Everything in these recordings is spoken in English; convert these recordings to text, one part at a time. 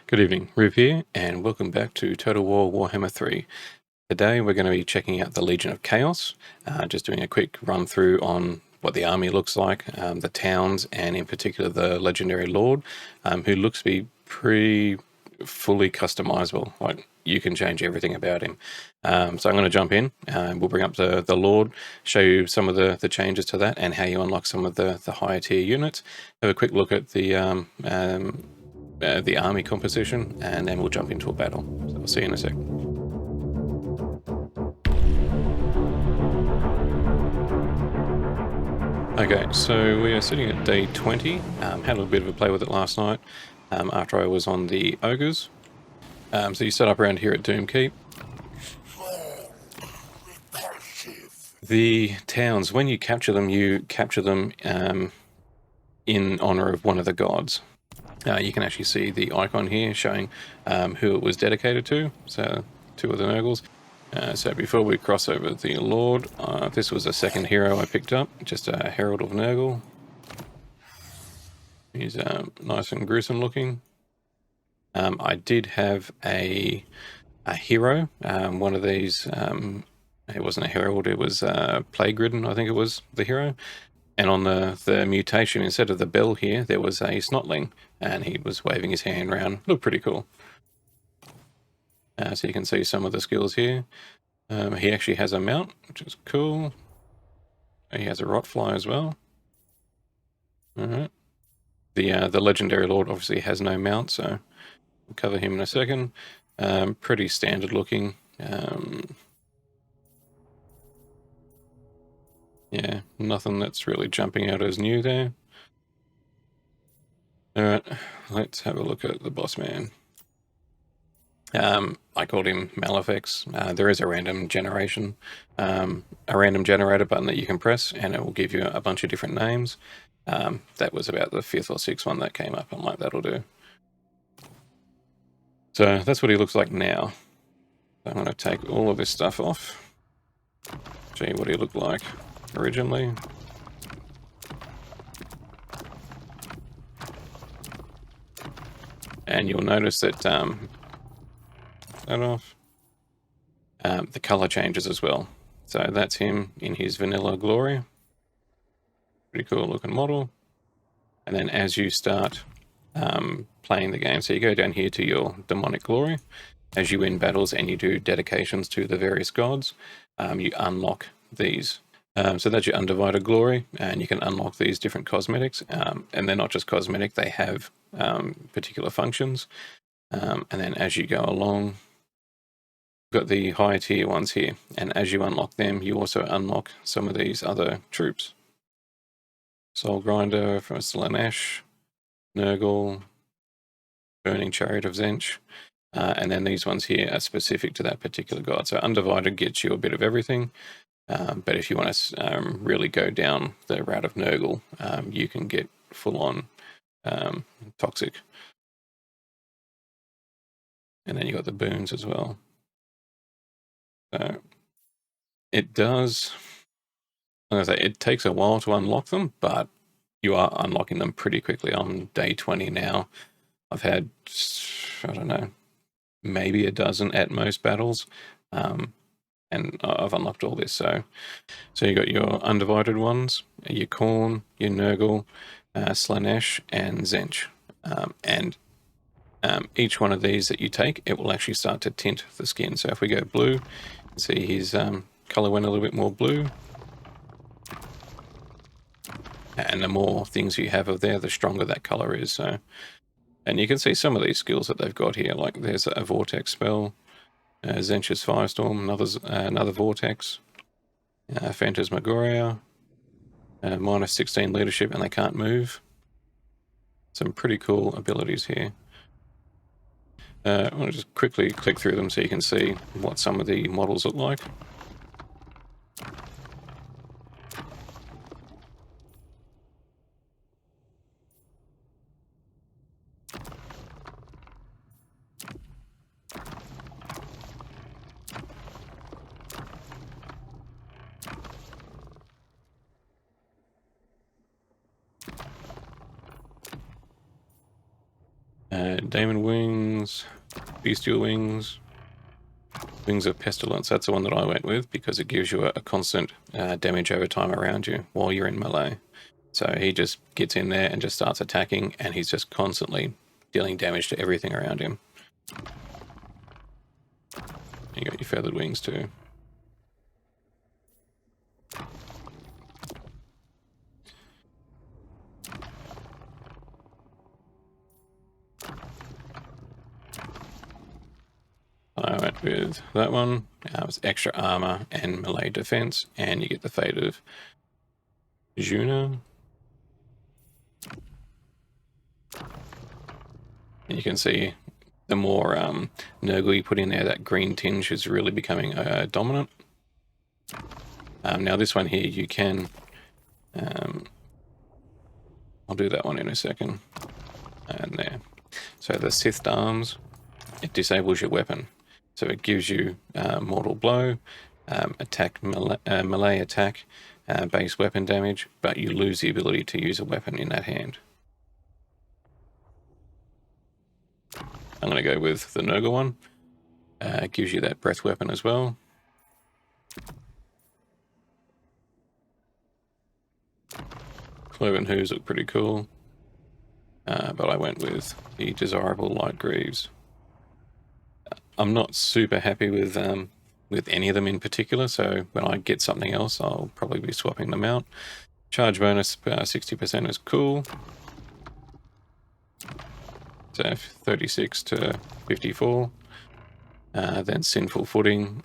Good evening, Riv here, and welcome back to Total War Warhammer 3. Today we're going to be checking out the Legion of Chaos, just doing a quick run through on what the army looks like, the towns, and in particular the legendary lord, who looks to be pretty fully customizable. Like, you can change everything about him. So I'm going to jump in, we'll bring up the lord, show you some of the changes to that and how you unlock some of the higher tier units, have a quick look at the army composition, and then we'll jump into a battle. So I'll see you in a sec. Okay, so we are sitting at day 20. Had a little bit of a play with it last night after I was on the ogres. So you set up around here at Doom Keep. The towns, when you capture them in honor of one of the gods. You can actually see the icon here showing who it was dedicated to, so two of the Nurgles. So before we cross over the Lord, this was a second hero I picked up, just a Herald of Nurgle. He's nice and gruesome looking. I did have a hero, one of these, it wasn't a Herald, it was Plague-ridden, I think it was the hero. And on the mutation, instead of the bell here, there was a snotling, and he was waving his hand around. Looked pretty cool. So you can see some of the skills here. He actually has a mount, which is cool. He has a rotfly as well. Alright. The legendary lord obviously has no mount, so we'll cover him in a second. Pretty standard looking. Yeah, nothing that's really jumping out as new there. Alright, let's have a look at the boss man. I called him Malefics. There is a random generator button that you can press, and it will give you a bunch of different names. That was about the 5th or 6th one that came up. I'm like, that'll do. So that's what he looks like now. I'm going to take all of this stuff off. Show you what he looked like originally. And you'll notice that the color changes as well. So that's him in his vanilla glory. Pretty cool looking model. And then as you start playing the game, so you go down here to your demonic glory. As you win battles and you do dedications to the various gods, you unlock these. So that's your undivided glory, and you can unlock these different cosmetics, and they're not just cosmetic, they have particular functions. And then as you go along, you've got the higher tier ones here, and as you unlock them, you also unlock some of these other troops. Soul Grinder from Slaanesh, Nurgle, Burning Chariot of Tzeentch, and then these ones here are specific to that particular god. So Undivided gets you a bit of everything. But if you want to really go down the route of Nurgle, you can get full-on toxic. And then you got the boons as well. So it does, like I say, it takes a while to unlock them, but you are unlocking them pretty quickly. On day 20 now. I've had, I don't know, maybe a dozen at most battles. And I've unlocked all this. So you got your Undivided ones, your Khorne, your Nurgle, Slaanesh, and Tzeentch. And each one of these that you take, it will actually start to tint the skin. So if we go blue, you can see his color went a little bit more blue. And the more things you have of there, the stronger that color is. So, and you can see some of these skills that they've got here. Like there's a vortex spell. Tzeentch's Firestorm, another Vortex, Phantasmagoria, minus 16 leadership, and they can't move. Some pretty cool abilities here. I want to just quickly click through them so you can see what some of the models look like. Daemon Wings, Bestial Wings, Wings of Pestilence. That's the one that I went with because it gives you a constant damage over time around you while you're in melee. So he just gets in there and just starts attacking, and he's just constantly dealing damage to everything around him. You got your Feathered Wings too. I went with that one. It was extra armor and melee defense, and you get the fate of Juna. And you can see the more Nurgle you put in there, that green tinge is really becoming dominant. Now this one here, you can... I'll do that one in a second. And there. So the Sith Arms, it disables your weapon. So it gives you mortal blow, melee attack, base weapon damage, but you lose the ability to use a weapon in that hand. I'm going to go with the Nurgle one. It gives you that breath weapon as well. Cloven Hooves look pretty cool. But I went with the desirable Light Greaves. I'm not super happy with any of them in particular, so when I get something else, I'll probably be swapping them out. Charge bonus 60% is cool. So 36 to 54. Then Sinful Footing,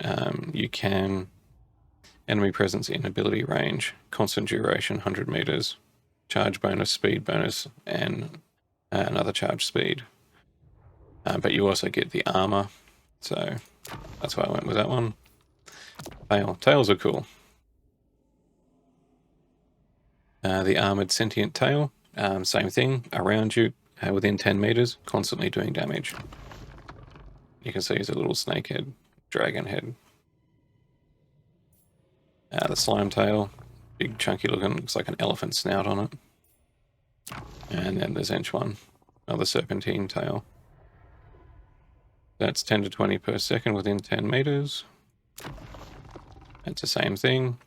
you can enemy presence in ability range, constant duration 100 meters, charge bonus, speed bonus, and another charge speed. But you also get the armor, so that's why I went with that one. Tails are cool. The armored sentient tail, same thing, around you within 10 meters, constantly doing damage. You can see he's a little snake head, dragon head. The slime tail, big chunky looking, looks like an elephant snout on it. And then the Zench one, another serpentine tail. That's 10 to 20 per second within 10 meters. It's the same thing.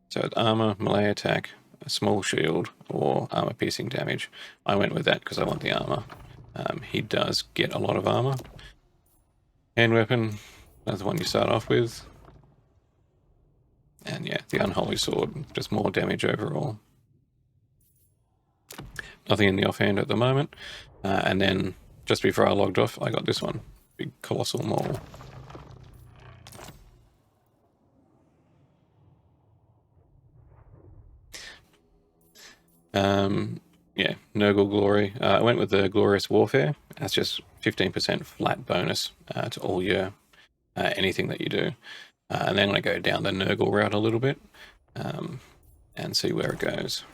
So it's armor, melee attack, a small shield, or armor piercing damage. I went with that because I want the armor. He does get a lot of armor. Hand weapon, that's the one you start off with. And yeah, the Unholy Sword, just more damage overall. Nothing in the offhand at the moment. And then, just before I logged off, I got this one. Big Colossal Maul. Yeah, Nurgle Glory. I went with the Glorious Warfare. That's just 15% flat bonus to all your anything that you do. And then I'm going to go down the Nurgle route a little bit and see where it goes.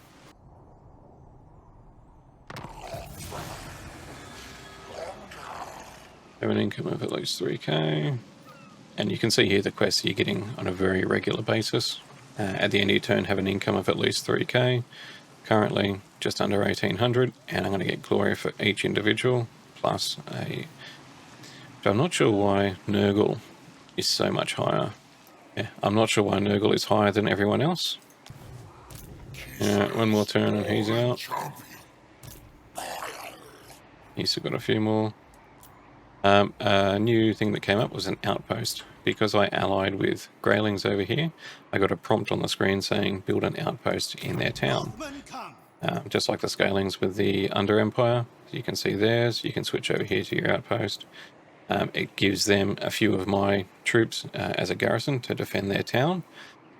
Have an income of at least 3k. And you can see here the quests you're getting on a very regular basis. At the end of your turn, have an income of at least 3k. Currently just under 1800, and I'm going to get glory for each individual, plus a... I'm not sure why Nurgle is so much higher. Yeah, I'm not sure why Nurgle is higher than everyone else. One more turn and he's out. He's still got a few more. A new thing that came up was an outpost. Because I allied with Greylings over here, I got a prompt on the screen saying build an outpost in their town. Just like the Scalings with the Under Empire, you can see theirs. You can switch over here to your outpost. It gives them a few of my troops as a garrison to defend their town.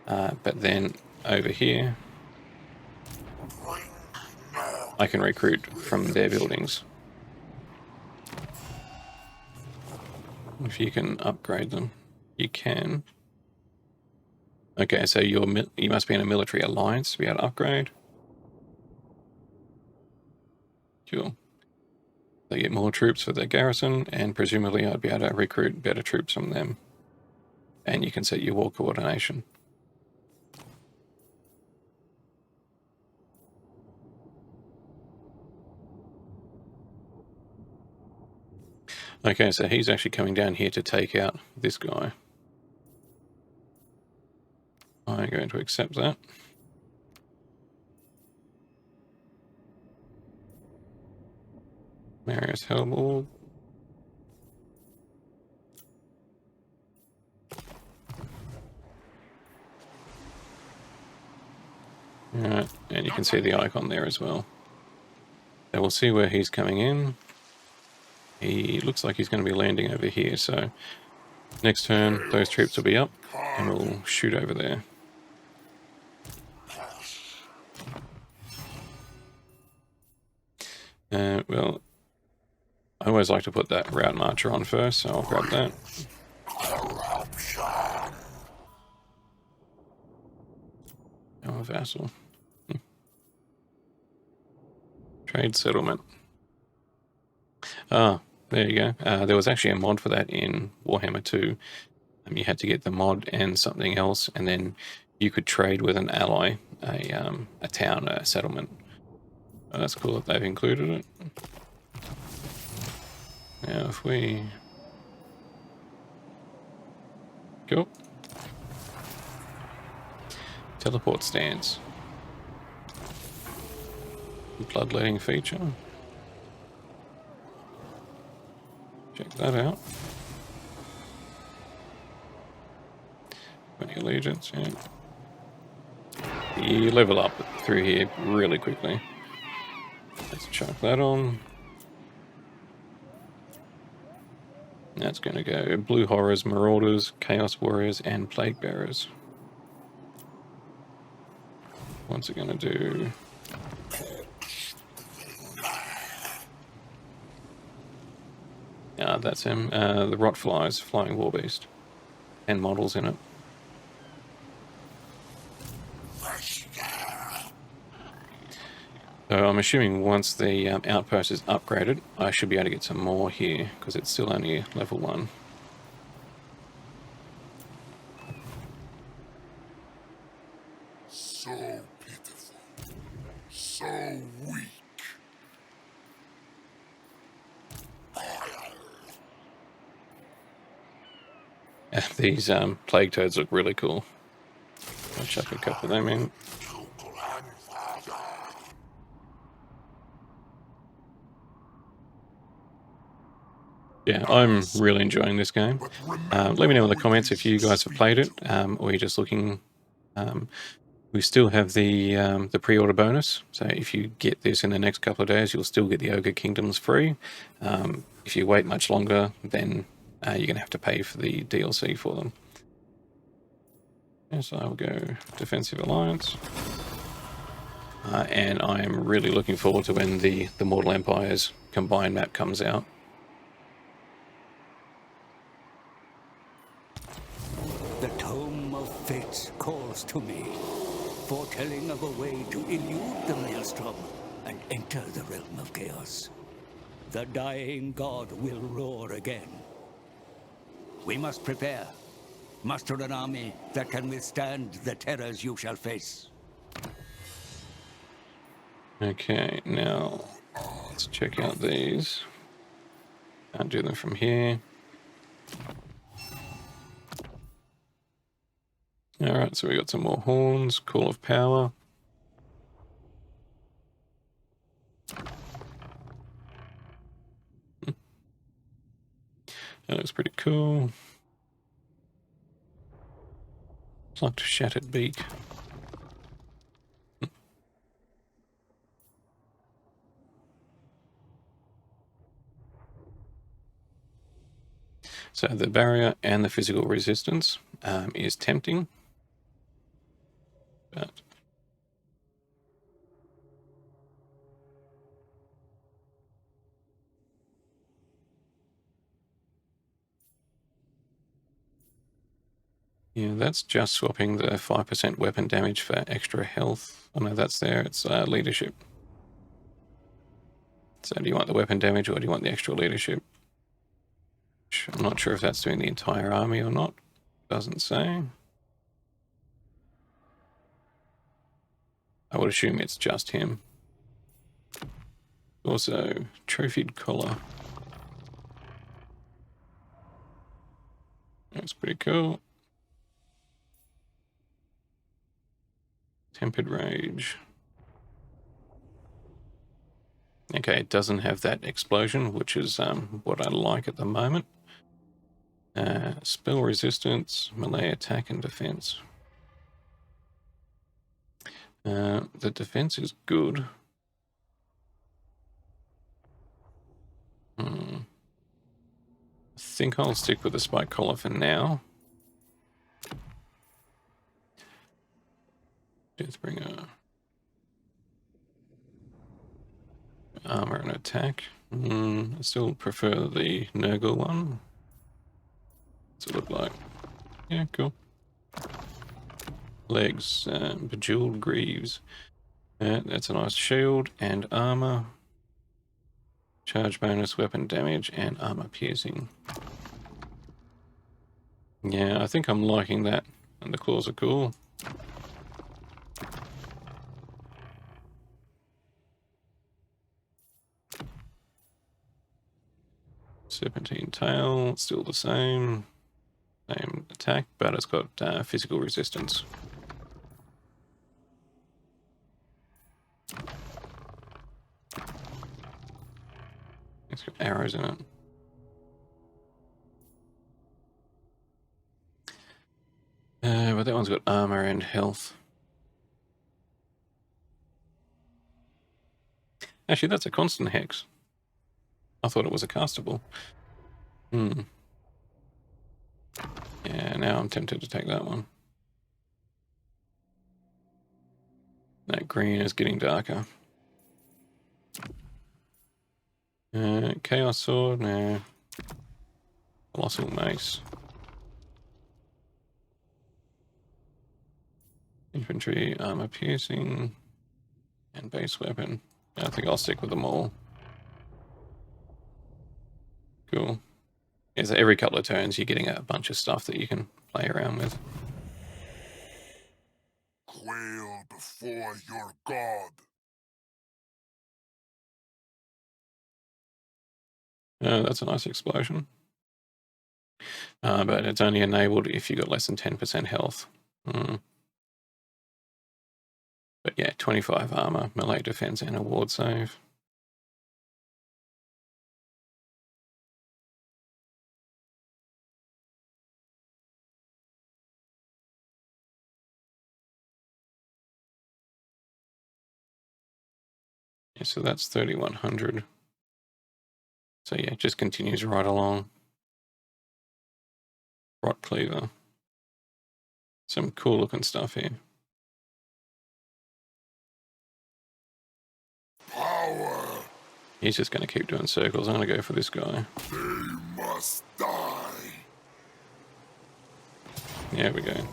But then over here, I can recruit from their buildings. If you can upgrade them, you can. Okay, so you must be in a military alliance to be able to upgrade. Cool. They get more troops for their garrison, and presumably I'd be able to recruit better troops from them. And you can set your war coordination. Okay, so he's actually coming down here to take out this guy. I'm going to accept that. Marius Hellborg. Alright, and you can see the icon there as well. So we'll see where he's coming in. He looks like he's going to be landing over here, so next turn those troops will be up and we'll shoot over there. Well, I always like to put that route marcher on first, so I'll grab that. Oh, a vassal. Trade settlement. Ah, there you go. There was actually a mod for that in Warhammer 2. You had to get the mod and something else, and then you could trade with an ally, a town, a settlement. Oh, that's cool that they've included it. Now if we... Cool. Teleport stance. Bloodletting feature. Check that out. 20 allegiance, yeah. You level up through here really quickly. Let's chuck that on. That's going to go Blue Horrors, Marauders, Chaos Warriors, and Plague Bearers. What's it going to do? That's him. The Rotflies, Flying Warbeast. 10 models in it. So I'm assuming once the outpost is upgraded, I should be able to get some more here, because it's still only level 1. So pitiful. So weak. These plague toads look really cool. I'll chuck a couple of them in. Yeah, I'm really enjoying this game. Let me know in the comments if you guys have played it, or you're just looking. We still have the pre-order bonus, so if you get this in the next couple of days, you'll still get the Ogre Kingdoms free. If you wait much longer, then you're going to have to pay for the DLC for them. So I'll go Defensive Alliance. And I'm really looking forward to when the Mortal Empires combined map comes out. The Tome of Fates calls to me, foretelling of a way to elude the Maelstrom and enter the realm of chaos. The dying god will roar again. We must prepare. Muster an army that can withstand the terrors you shall face. Okay, now let's check out these. Can't do them from here. Alright, so we got some more horns, Call of Power. That looks pretty cool. Plucked Shattered Beak. So the barrier and the physical resistance is tempting. But yeah, that's just swapping the 5% weapon damage for extra health. Oh no, that's there. It's leadership. So do you want the weapon damage or do you want the extra leadership? I'm not sure if that's doing the entire army or not. Doesn't say. I would assume it's just him. Also, trophied collar. That's pretty cool. Tempered Rage. Okay, it doesn't have that explosion, which is what I like at the moment. Spell resistance, melee attack and defense. The defense is good. I think I'll stick with the spike collar for now. Deathbringer. Armor and attack. I still prefer the Nurgle one. What's it look like? Yeah, cool. Legs, Bejeweled Greaves. That's a nice shield and armor. Charge bonus, weapon damage, and armor piercing. Yeah, I think I'm liking that. And the claws are cool. Serpentine tail, still the same. Same attack, but it's got physical resistance. It's got arrows in it. But that one's got armor and health. Actually, that's a constant hex. I thought it was a castable. Yeah, now I'm tempted to take that one. That green is getting darker. Chaos Sword, nah. Colossal Mace. Infantry, armor piercing, and base weapon. I think I'll stick with them all. Cool. Yeah, so every couple of turns you're getting a bunch of stuff that you can play around with. Quail before your god. That's a nice explosion. But it's only enabled if you got less than 10% health. But yeah, 25 armor, melee defense, and a ward save. Yeah, so that's 3100. So yeah, it just continues right along. Rot Cleaver. Some cool looking stuff here. Power. He's just going to keep doing circles. I'm going to go for this guy. They must die. There we go.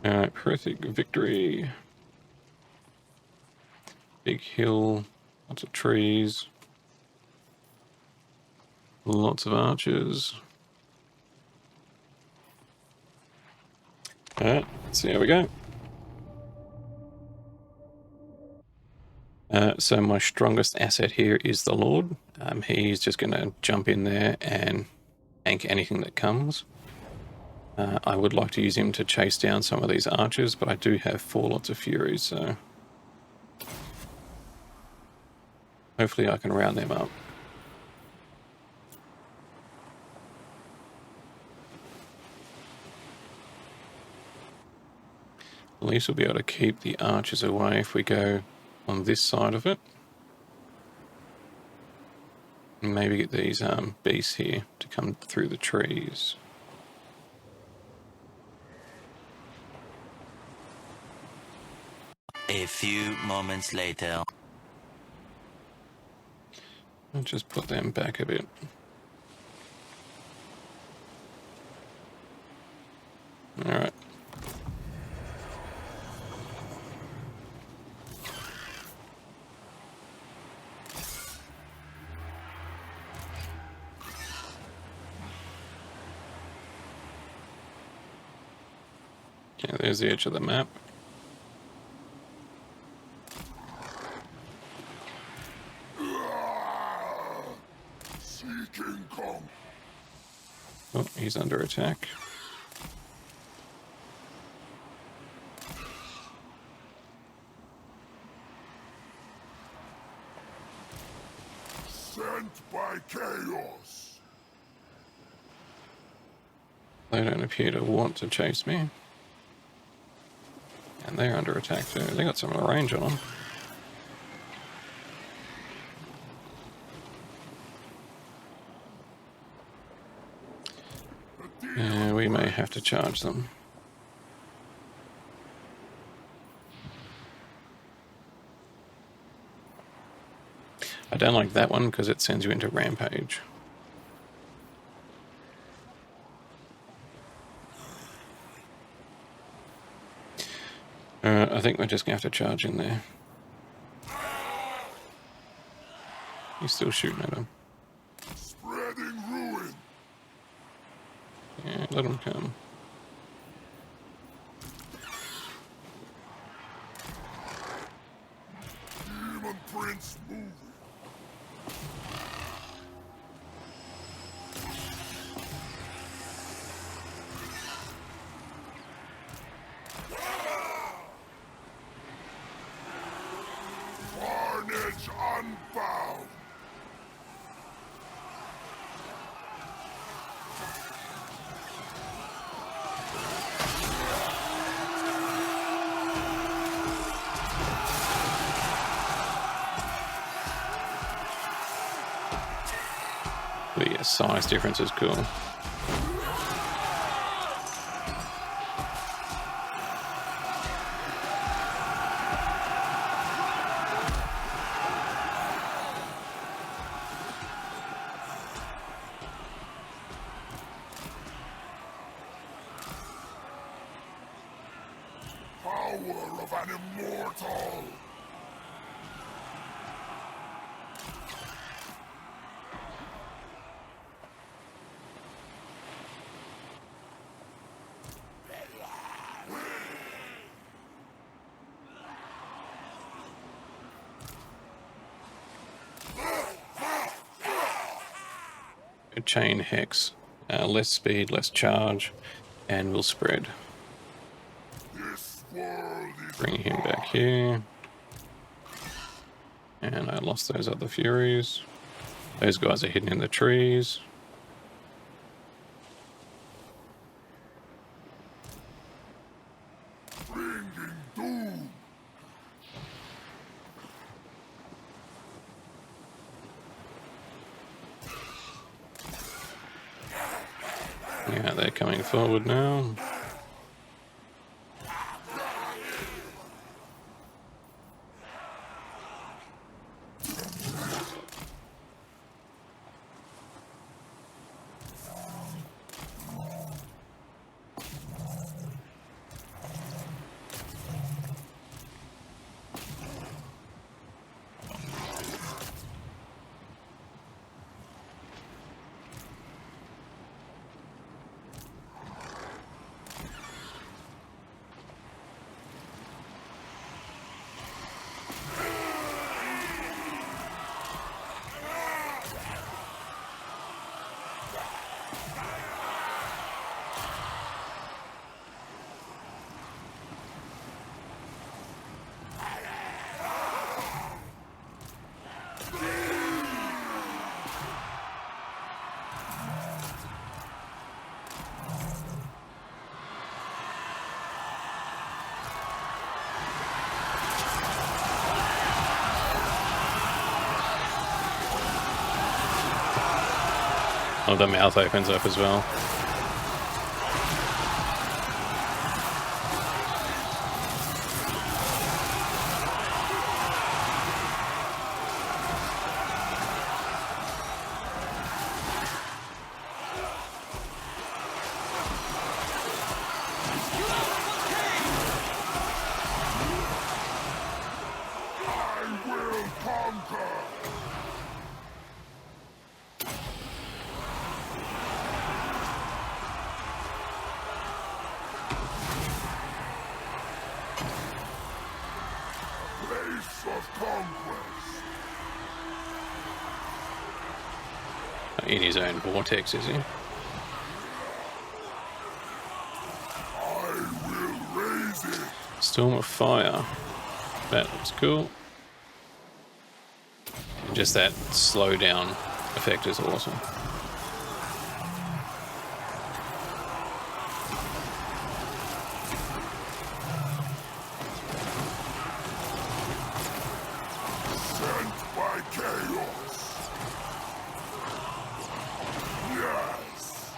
Alright, Perfect Victory. Big hill. Lots of trees. Lots of archers. Alright, so here we go. So my strongest asset here is the Lord. He's just going to jump in there and tank anything that comes. I would like to use him to chase down some of these archers, but I do have 4 lots of furies, so hopefully I can round them up. At least we'll be able to keep the archers away if we go on this side of it. And maybe get these beasts here to come through the trees. A few moments later. I'll just put them back a bit. Alright. Okay, there's the edge of the map. he's under attack. Sent by chaos. They don't appear to want to chase me. And they're under attack too. They got some of the range on them. Yeah, we may have to charge them. I don't like that one because it sends you into rampage. I think we're just going to have to charge in there. He's still shooting at him. Spreading ruin. Yeah, let him come. Demon Prince moving. Carnage unbound. But yeah, size difference is cool. Power of an immortal. A chain hex. Less speed, less charge, and will spread. This world is Bring him back here. And I lost those other Furies. Those guys are hidden in the trees. bringing doom. Yeah, they're coming forward now. Oh, the mouth opens up as well. I will conquer. Place of conquest. In his own vortex, is he? Storm of Fire. That looks cool. And just that slow down effect is awesome. Sent by chaos. Yes.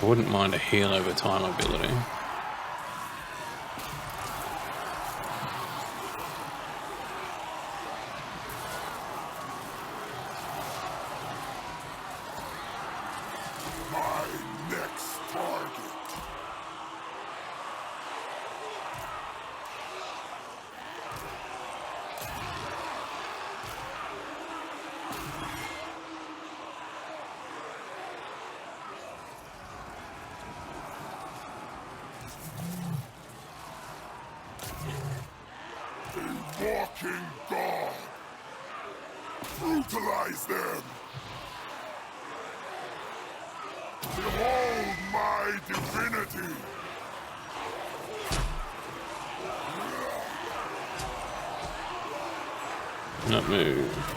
I wouldn't mind a heal over time ability. My next target. A walking god. Brutalize them. Behold my divinity! Not move.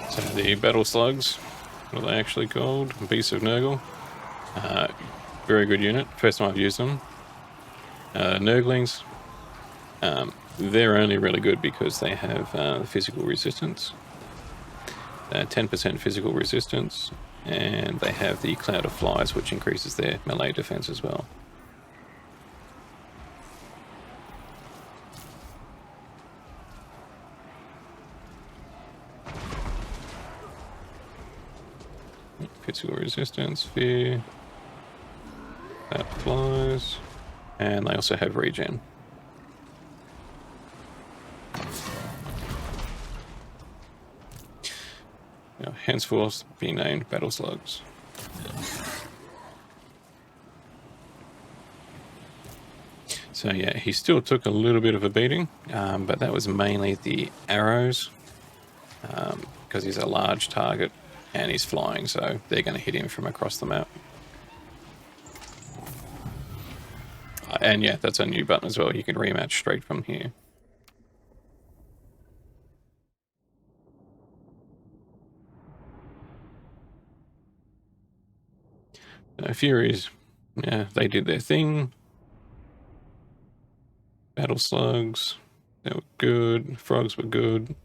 So the battle slugs, what are they actually called? Beasts of Nurgle. Very good unit. First time I've used them. Nurglings, they're only really good because they have physical resistance. 10% physical resistance, and they have the Cloud of Flies, which increases their melee defense as well. Physical resistance, fear, that flies, and they also have regen. Now, henceforth be named Battle Slugs. So yeah, he still took a little bit of a beating, but that was mainly the arrows, because he's a large target and he's flying, so they're going to hit him from across the map. And yeah, that's a new button as well. You can rematch straight from here. Furies, yeah, they did their thing. Battle Slugs, they were good. Frogs were good.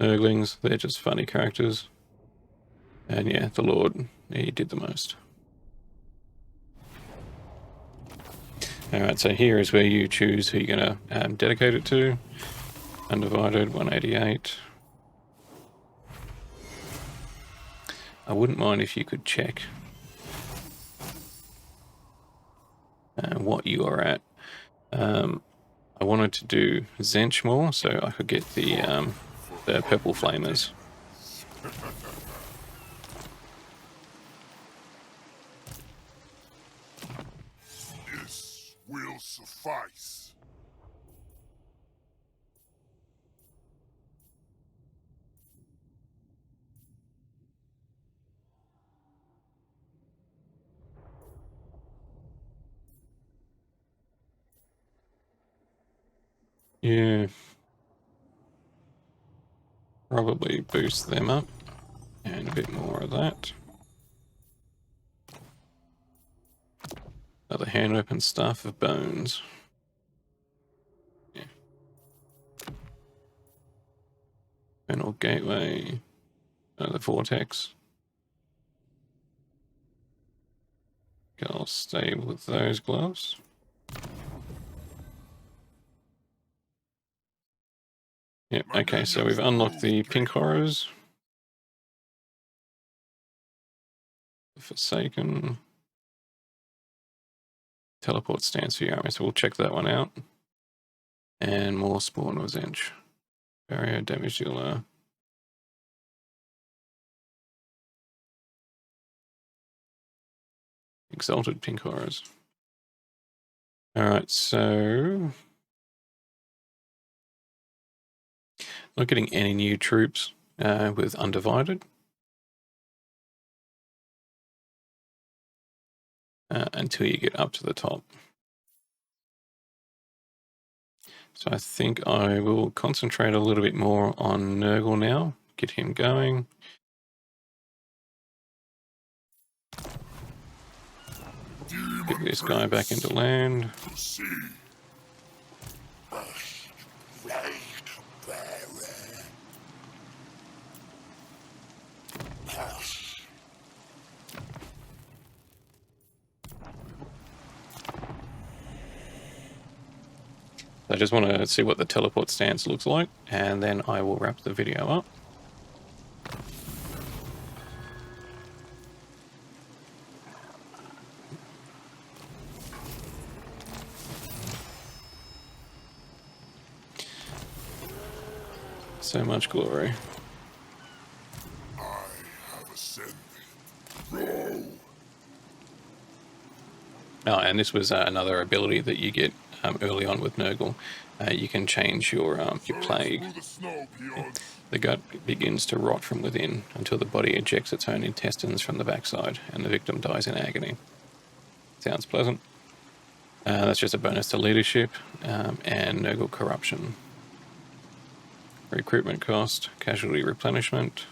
Nurglings, they're just funny characters. And yeah, the Lord, he did the most. Alright, so here is where you choose who you're going to dedicate it to. Undivided, 188. I wouldn't mind if you could check what you are at. I wanted to do Zench more, so I could get the purple flamers. This will suffice. Yeah. Probably boost them up. And a bit more of that. Another hand open staff of bones. Yeah. Panel gateway. The vortex. I'll stay with those gloves. Yep, okay, so we've unlocked the pink horrors. The Forsaken. Teleport stance for your army, so we'll check that one out. And more spawn of Zench. Barrier, damage dealer. Exalted pink horrors. Alright, so not getting any new troops with Undivided. Until you get up to the top. So I think I will concentrate a little bit more on Nurgle now, get him going. Get this guy back into land. I just want to see what the teleport stance looks like, and then I will wrap the video up. So much glory. I have ascended. Roll. Oh, and this was another ability that you get early on with Nurgle. You can change your plague. Through the snow, peons. The gut begins to rot from within until the body ejects its own intestines from the backside and the victim dies in agony. Sounds pleasant. That's just a bonus to leadership and Nurgle corruption. Recruitment cost, casualty replenishment,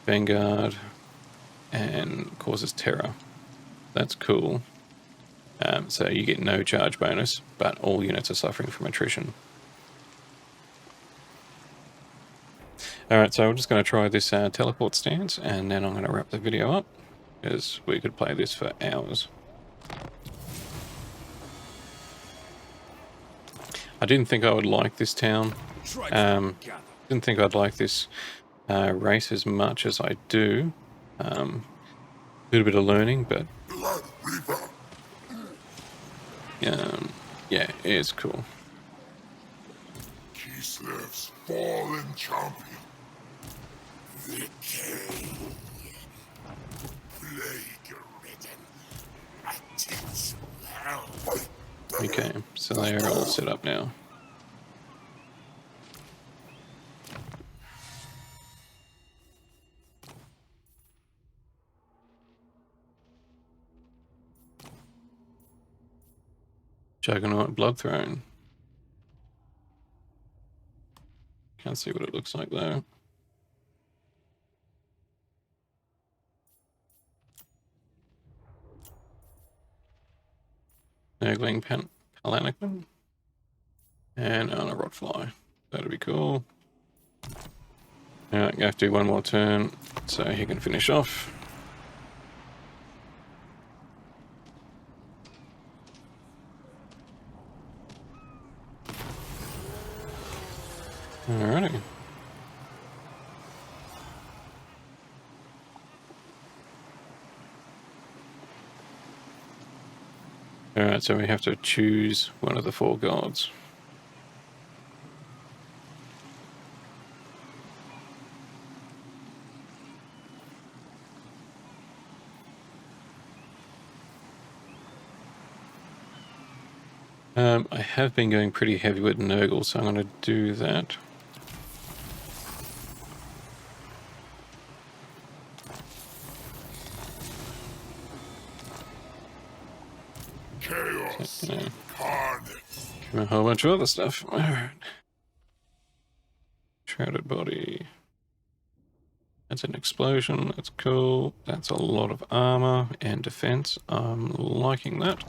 Vanguard, and causes terror. That's cool. So you get no charge bonus, but all units are suffering from attrition. Alright, so I'm just going to try this teleport stance, and then I'm going to wrap the video up, because we could play this for hours. I didn't think I would like this town. Didn't think I'd like this race as much as I do. A little bit of learning, but yeah, it's cool. Kislev's fallen champion. The king. Plague-ridden. Attits hell. Okay, so they are all set up now. Juggernaut Blood Throne. Can't see what it looks like though. Nurgling Palanquin. And on a Rotfly. That'll be cool. Alright, you have to do one more turn so he can finish off. Alrighty. Alright, so we have to choose one of the 4 gods. I have been going pretty heavy with Nurgle, so I'm going to do that. Chaos. You know, Carnage. a whole bunch of other stuff. Alright. Shrouded body. That's an explosion. That's cool. That's a lot of armor and defense. I'm liking that.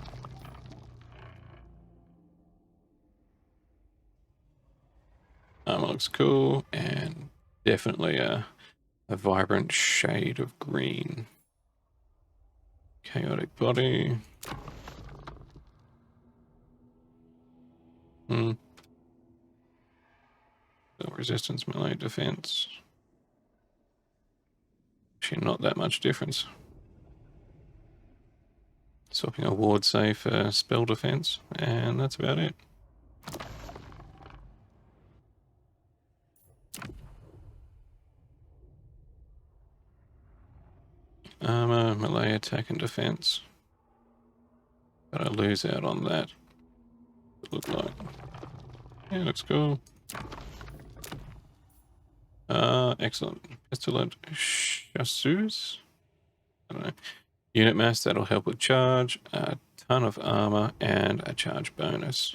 Armor looks cool, and definitely a vibrant shade of green. Chaotic body. Resistance, melee, defense. Actually, not that much difference. Swapping a ward save for spell defense, and that's about it. Armor, melee, attack, and defense. But I lose out on that. It look like. Yeah, looks cool. Excellent. Pestilent chasseuse. I don't know. Unit mass, that'll help with charge. A ton of armor and a charge bonus.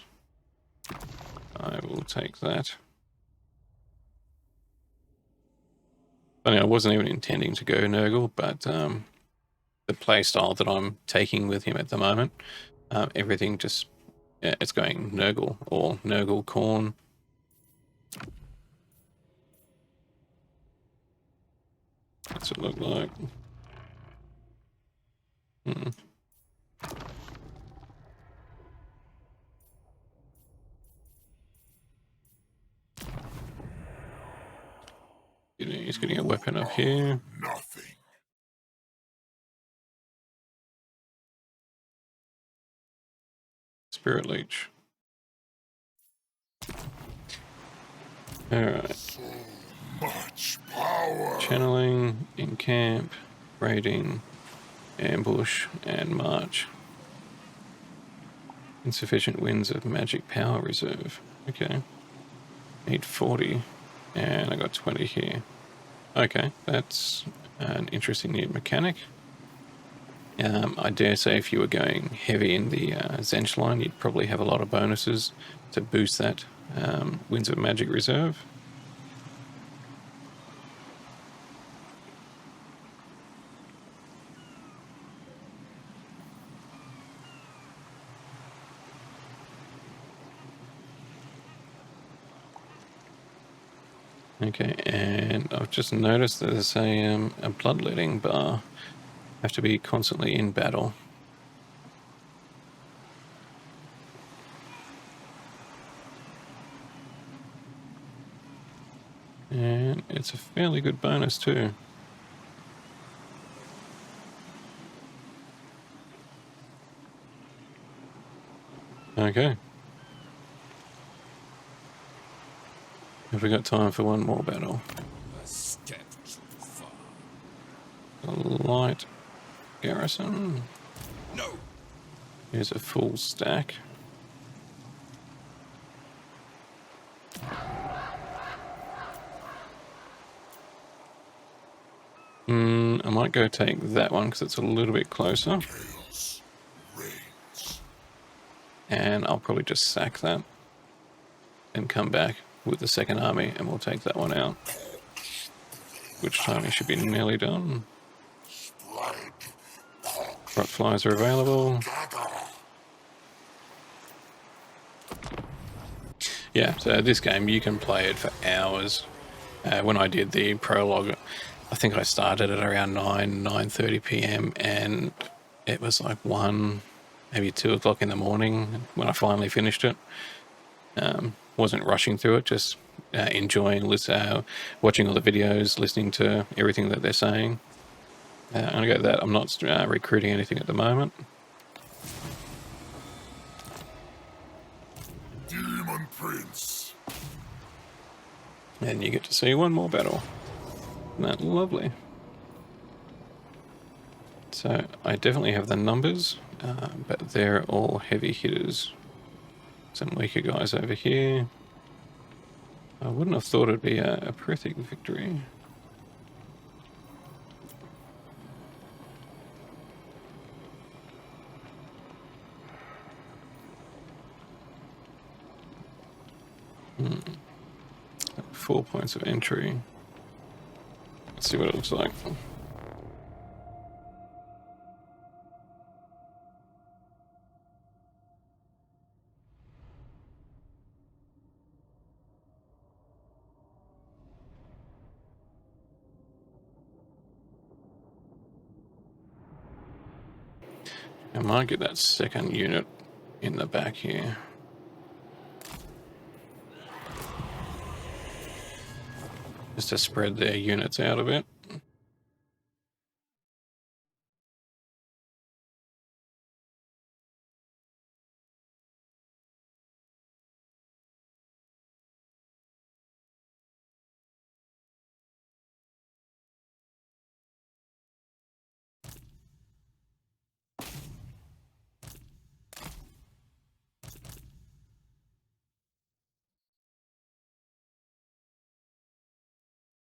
I will take that. Funny, I wasn't even intending to go Nurgle, but the playstyle that I'm taking with him at the moment, everything just, yeah, it's going Nurgle or Nurgle Khorne. What's it look like? He's getting a weapon up here. Nothing. Spirit Leech. Alright. So much power. Channeling, encamp, raiding, ambush, and march. Insufficient winds of magic power reserve. Okay. Need 40. And I got 20 here. Okay, that's an interesting new mechanic. I dare say if you were going heavy in the Zench line, you'd probably have a lot of bonuses to boost that Winds of Magic reserve. Okay, and I've just noticed there's a bloodletting bar. Have to be constantly in battle. And it's a fairly good bonus too. Okay. Have we got time for one more battle? A step too far. A light garrison. No. Here's a full stack. I might go take that one because it's a little bit closer. Chaos reigns. And I'll probably just sack that and come back with the second army and we'll take that one out. Which time he should be nearly done. Rot flies are available. Yeah, so this game you can play it for hours. When I did the prologue, I think I started at around 9:30 p.m. and it was like 1, maybe 2 o'clock in the morning when I finally finished it. Wasn't rushing through it, just enjoying watching all the videos, listening to everything that they're saying. I'm gonna go with that. I'm not recruiting anything at the moment. Demon Prince. And you get to see one more battle. Isn't that lovely? So I definitely have the numbers, but they're all heavy hitters. Some weaker guys over here. I wouldn't have thought it'd be a Prithic victory. Hmm. 4 points of entry. Let's see what it looks like. I might get that second unit in the back here. just to spread their units out a bit.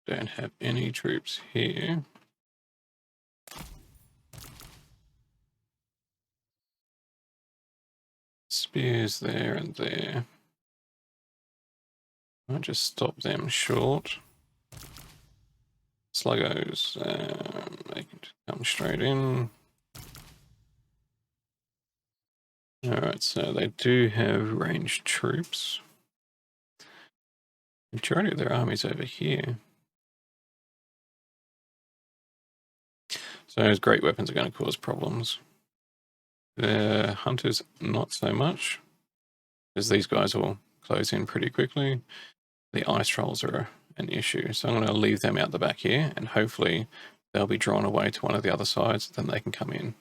Don't have any troops here. Spears there and there. I'll just stop them short. Sluggos, they can just come straight in. Alright, so they do have ranged troops. Majority of their armies over here. So those great weapons are going to cause problems. The hunters, not so much, because these guys will close in pretty quickly. The ice trolls are an issue, so I'm going to leave them out the back here, and hopefully they'll be drawn away to one of the other sides, then they can come in.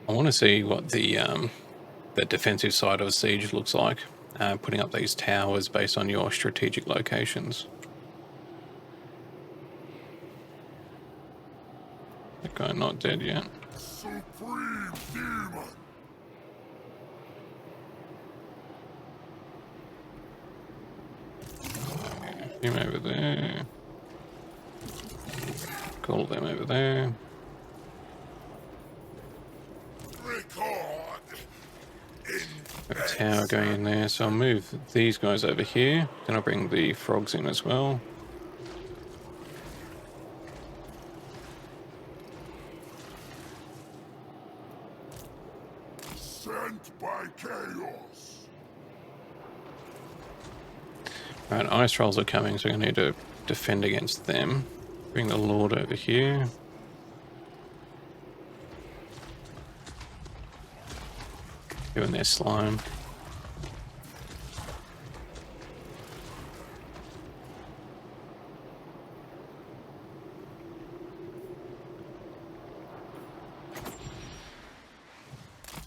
I want to see what the defensive side of a siege looks like, putting up these towers based on your strategic locations. That guy not dead yet. Supreme Demon! Him over there. Call them over there. Got a tower going in there, so I'll move these guys over here. Then I'll bring the frogs in as well. Sent by chaos. Right, ice trolls are coming, so I'm going to need to defend against them. Bring the Lord over here. Doing their slime.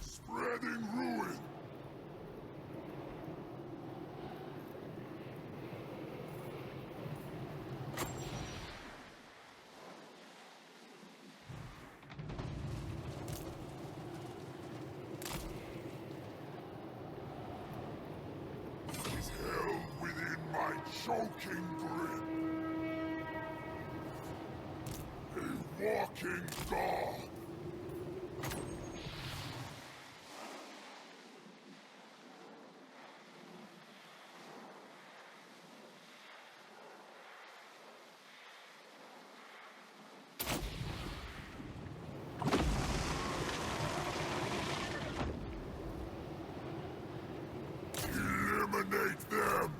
Spreading ruin. Is held within my choking grip. A walking god. Eliminate them!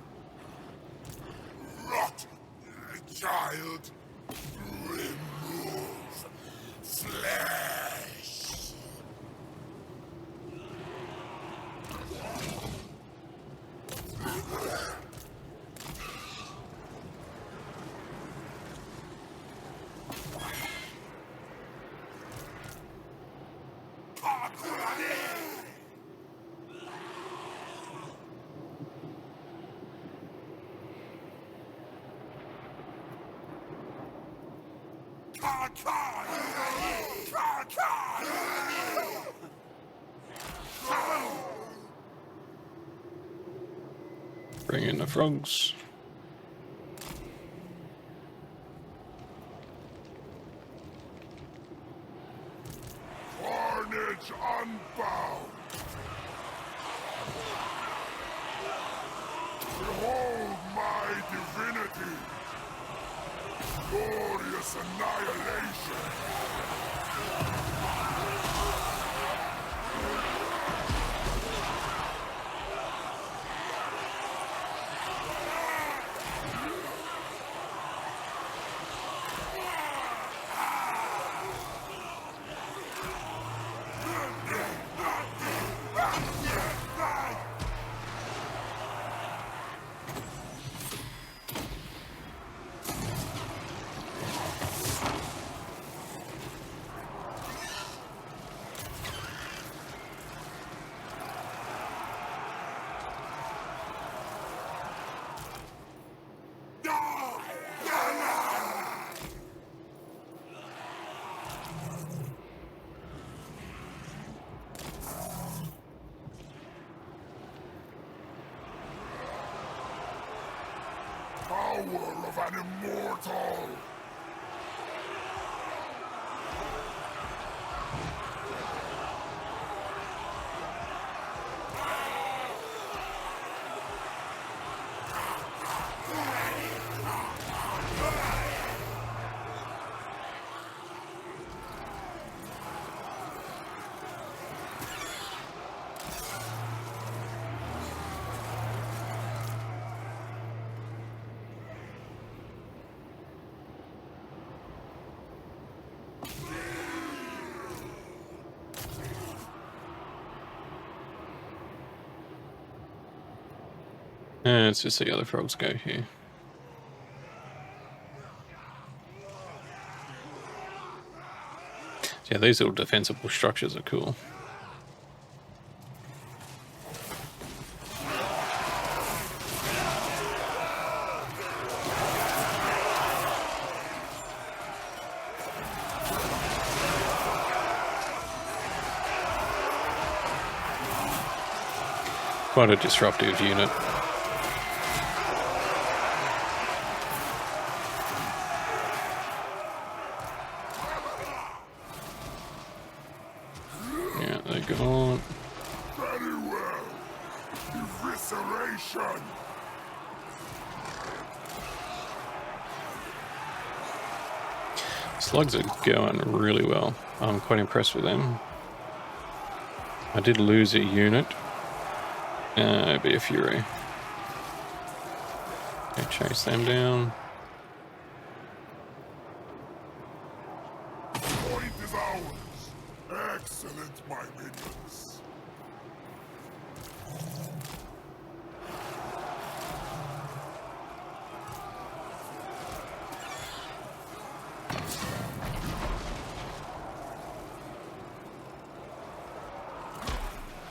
Rot, child! Remove flesh! Bring in the frogs. Carnage unbound. Behold my divinity. Glorious annihilation. Power of an immortal! And let's just see how the frogs go here. Yeah, these little defensible structures are cool. Quite a disruptive unit. Yeah, they're gone. Very well. Evisceration. Slugs are going really well. I'm quite impressed with them. I did lose a unit. Be a fury. Okay, chase them down. Point is ours. Excellent, my minions.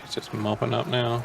It's just mopping up now.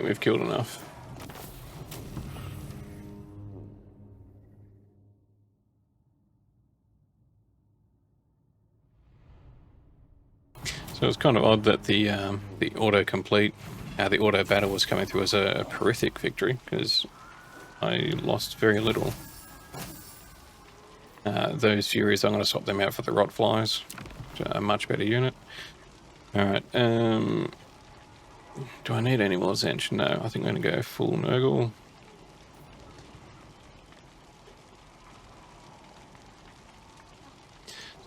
think we've killed enough. So it's kind of odd that the autocomplete, the auto battle was coming through as a Perithic victory, because I lost very little. Those Furies, I'm going to swap them out for the Rot Flies, which are a much better unit. Alright, do I need any more Zench? No, I think I'm going to go full Nurgle.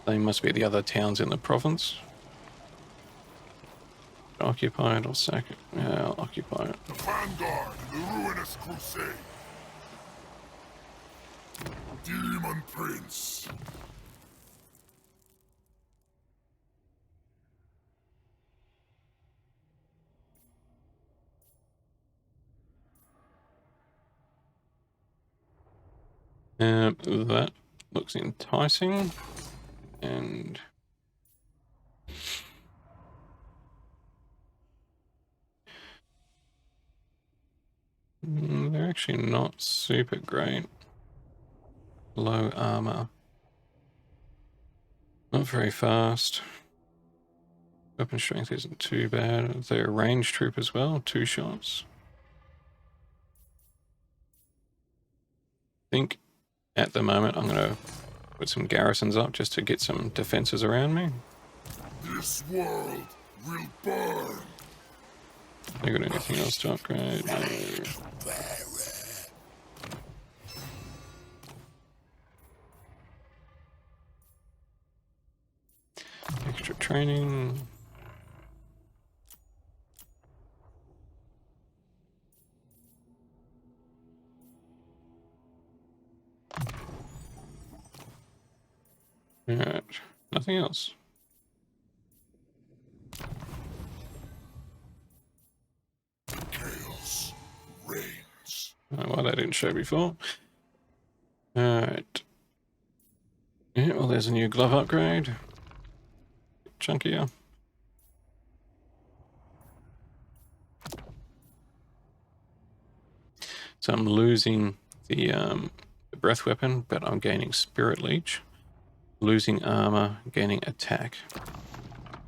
They must be the other towns in the province. Occupy it or sack it? Yeah, I'll occupy it. The vanguard in the ruinous crusade. Demon Prince. That looks enticing. And they're actually not super great. Low armor. Not very fast. Weapon strength isn't too bad. They're a range troop as well, 2 shots. I think at the moment I'm going to put some garrisons up just to get some defenses around me. This world will burn. They got anything else to upgrade? No. Extra training. Alright, nothing else. Chaos reigns. Well, that didn't show before. Alright. Yeah, well, there's a new glove upgrade. Chunkier. So I'm losing the breath weapon, but I'm gaining Spirit Leech. Losing armor, gaining attack.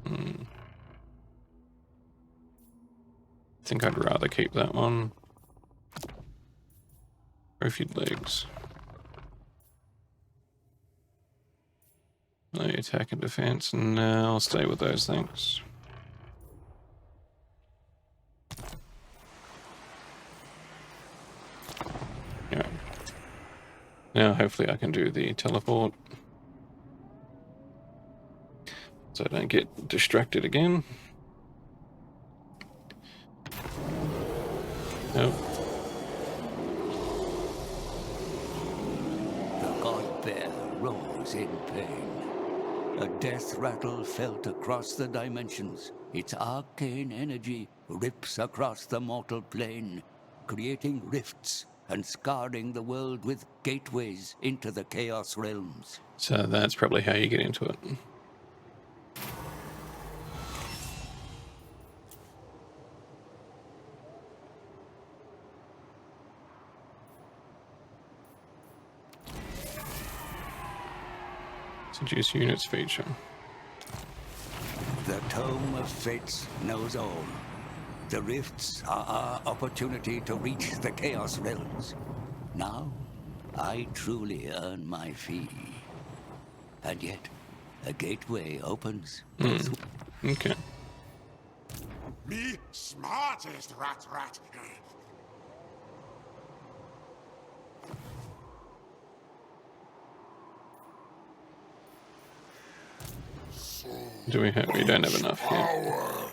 I think I'd rather keep that one. Trophied legs. No attack and defense. No, I'll stay with those things. Yeah. Now hopefully I can do the teleport. So I don't get distracted again. Nope. The god bear roars in pain. A death rattle felt across the dimensions. Its arcane energy rips across the mortal plane, creating rifts and scarring the world with gateways into the Chaos realms. So that's probably how you get into it. Seduce units feature. The Tome of Fates knows all. The rifts are our opportunity to reach the Chaos realms. Now, I truly earn my fee. And yet, a gateway opens. Okay. Me smartest rat. Do we have? We don't have enough yet. Power.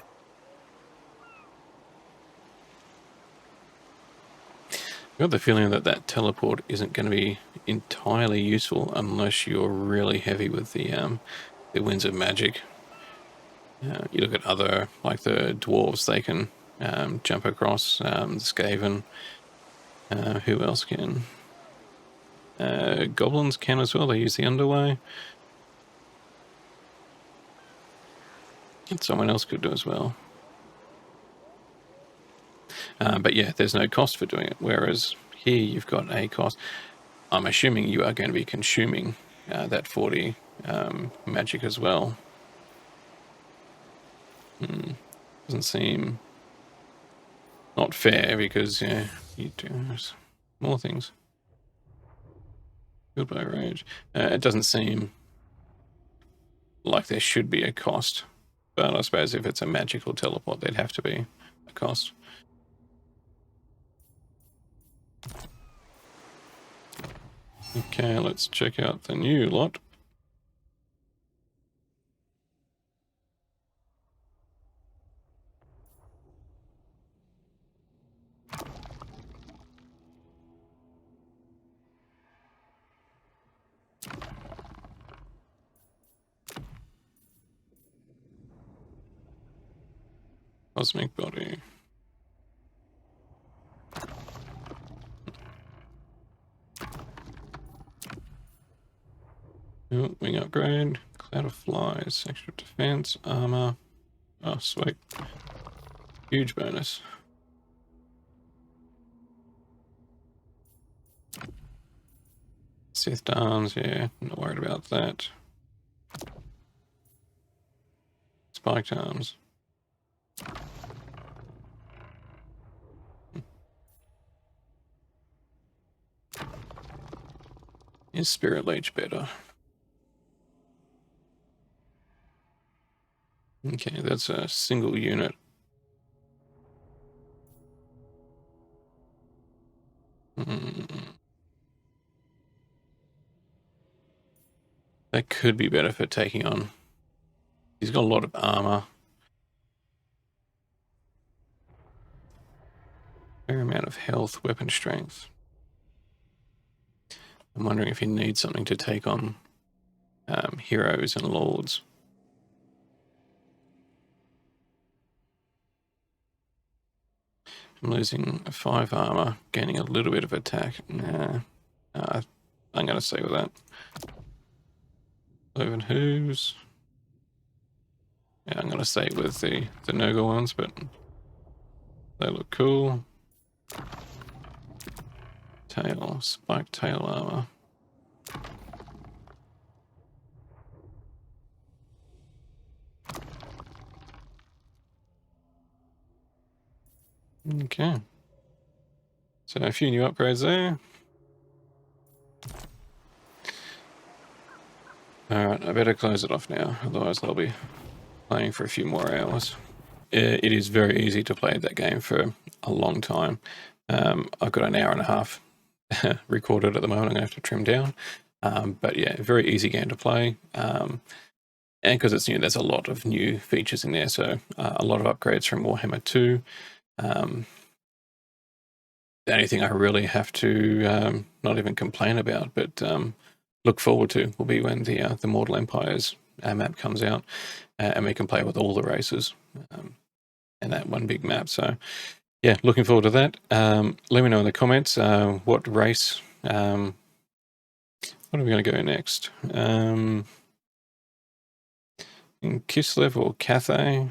I got the feeling that that teleport isn't going to be entirely useful unless you're really heavy with the Winds of Magic. You look at other, like the dwarves, they can jump across. The Skaven. Who else can? Goblins can as well. They use the underway. And someone else could do as well. But yeah, there's no cost for doing it, whereas here you've got a cost. I'm assuming you are going to be consuming that 40 magic as well. Doesn't seem not fair because yeah, you do more things. Goodbye rage. It doesn't seem like there should be a cost, but I suppose if it's a magical teleport, there'd have to be a cost. Okay, let's check out the new lot. Cosmic body. Oh, wing upgrade, cloud of flies, extra defense, armor. Oh, sweet. Huge bonus. Sith arms, yeah, not worried about that. Spiked arms. Is Spirit Leech better? Okay, that's a single unit. That could be better for taking on. He's got a lot of armor. Fair amount of health, weapon strength. I'm wondering if he needs something to take on heroes and lords. I'm losing 5 armor, gaining a little bit of attack. Nah, I'm going to stay with that. 11 hooves. Yeah, I'm going to stay with the Nurgle ones, but they look cool. Tail, spiked tail armor. Okay. So a few new upgrades there. Alright, I better close it off now, otherwise I'll be playing for a few more hours. It is very easy to play that game for a long time. I've got an hour and a half recorded at the moment. I'm going to have to trim down. But yeah, very easy game to play. And because it's new, there's a lot of new features in there. So a lot of upgrades from Warhammer 2. The only thing I really have to not even complain about, but look forward to will be when the Mortal Empires map comes out, and we can play with all the races and that one big map. So yeah, looking forward to that. Let me know in the comments what race. What are we going to go next? In Kislev or Cathay?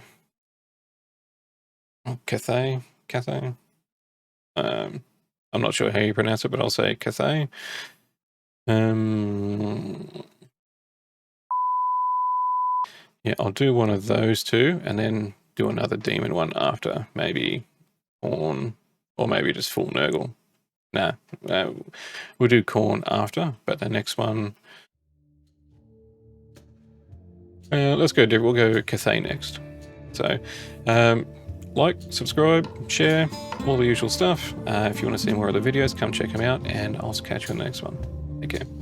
Oh, Cathay. I'm not sure how you pronounce it, but I'll say Cathay. Yeah, I'll do one of those two, and then do another demon one after, maybe Khorne, or maybe just full Nurgle. Nah, we'll do Khorne after, but the next one, let's go. We'll go Cathay next. So, like, subscribe, share, all the usual stuff. If you want to see more of the videos, come check them out, and I'll catch you in the next one. Take care.